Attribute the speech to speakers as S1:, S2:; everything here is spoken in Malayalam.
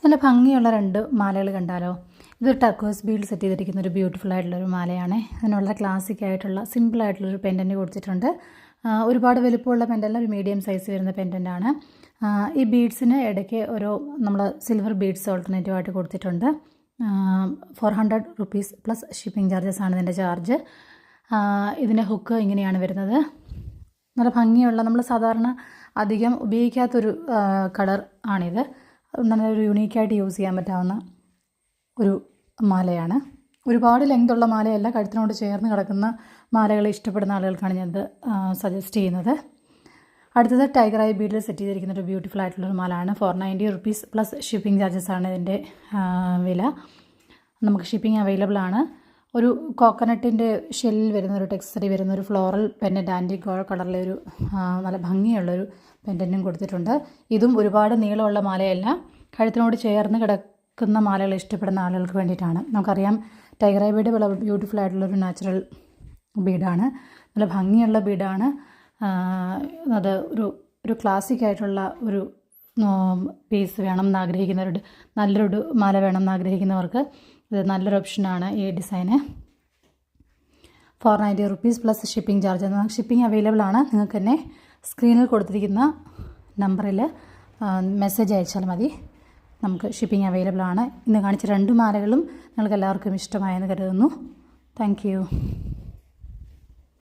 S1: നല്ല ഭംഗിയുള്ള രണ്ട് മാലകൾ കണ്ടാലോ. ഇത് ടർക്കോസ് ബീഡ് സെറ്റ് ചെയ്തിരിക്കുന്ന ഒരു ബ്യൂട്ടിഫുൾ ആയിട്ടുള്ളൊരു മാലയാണ്. അതിന് വളരെ ക്ലാസിക് ആയിട്ടുള്ള സിമ്പിളായിട്ടുള്ളൊരു പെൻഡൻറ്റ് കൊടുത്തിട്ടുണ്ട്. ഒരുപാട് വലുപ്പമുള്ള പെൻഡല്ല, ഒരു മീഡിയം സൈസ് വരുന്ന പെൻഡൻ്റാണ്. ഈ ബീഡ്സിന് ഇടയ്ക്ക് ഒരു നമ്മൾ സിൽവർ ബീഡ്സ് ഓൾട്ടർനേറ്റീവായിട്ട് കൊടുത്തിട്ടുണ്ട്. 400 റുപ്പീസ് പ്ലസ് ഷിപ്പിംഗ് ചാർജസ് ആണ് ഇതിൻ്റെ ചാർജ്. ഇതിൻ്റെ ഹുക്ക് ഇങ്ങനെയാണ് വരുന്നത്. നല്ല ഭംഗിയുള്ള, നമ്മൾ സാധാരണ അധികം ഉപയോഗിക്കാത്തൊരു കളർ ആണിത്. നല്ലൊരു യുണീക്കായിട്ട് യൂസ് ചെയ്യാൻ പറ്റാവുന്ന ഒരു മാലയാണ്. ഒരുപാട് ലെങ്തുള്ള മാലയല്ല, കഴുത്തിനോട് ചേർന്ന് കിടക്കുന്ന മാലകൾ ഇഷ്ടപ്പെടുന്ന ആളുകൾക്കാണ് ഞാനത് സജസ്റ്റ് ചെയ്യുന്നത്. അടുത്തത് ടൈഗർ ഐ ബീഡിൽ സെറ്റ് ചെയ്തിരിക്കുന്ന ഒരു ബ്യൂട്ടിഫുൾ ആയിട്ടുള്ളൊരു മാലയാണ്. 490 റുപ്പീസ് പ്ലസ് ഷിപ്പിംഗ് ചാർജസ് ആണ് ഇതിൻ്റെ വില. നമുക്ക് ഷിപ്പിംഗ് അവൈലബിൾ ആണ്. ഒരു കോക്കനട്ടിൻ്റെ ഷെല്ലിൽ വരുന്ന ഒരു ടെക്സ്ചറിൽ വരുന്ന ഒരു ഫ്ലോറൽ പെൻഡൻറ്റ്, ആൻറ്റി കളറിലെ ഒരു നല്ല ഭംഗിയുള്ളൊരു പെൻഡൻറ്റും കൊടുത്തിട്ടുണ്ട്. ഇതും ഒരുപാട് നീളമുള്ള മാലയല്ല, കഴുത്തിനോട് ചേർന്ന് കിടക്കുന്ന മാലകൾ ഇഷ്ടപ്പെടുന്ന ആളുകൾക്ക് വേണ്ടിയിട്ടാണ്. നമുക്കറിയാം ടൈഗർ ഐ ബീഡ് വളരെ ബ്യൂട്ടിഫുൾ ആയിട്ടുള്ളൊരു നാച്ചുറൽ ബീഡാണ്, നല്ല ഭംഗിയുള്ള ബീഡാണ്. അത് ഒരു ക്ലാസിക് ആയിട്ടുള്ള ഒരു പീസ് വേണം എന്നാഗ്രഹിക്കുന്നവരുടെ, നല്ലൊരു മാല വേണം എന്നാഗ്രഹിക്കുന്നവർക്ക് ഇത് നല്ലൊരു ഓപ്ഷനാണ് ഈ ഡിസൈന്. 490 rupees plus shipping charge. Shipping available ആണ്. നിങ്ങൾക്ക് തന്നെ സ്ക്രീനിൽ കൊടുത്തിരിക്കുന്ന നമ്പറിൽ മെസ്സേജ് അയച്ചാൽ മതി. നമുക്ക് ഷിപ്പിംഗ് അവൈലബിൾ ആണ്. ഇന്ന് കാണിച്ച രണ്ട് മാലകളും നിങ്ങൾക്ക് എല്ലാവർക്കും ഇഷ്ടമായെന്ന് കരുതുന്നു. Thank you.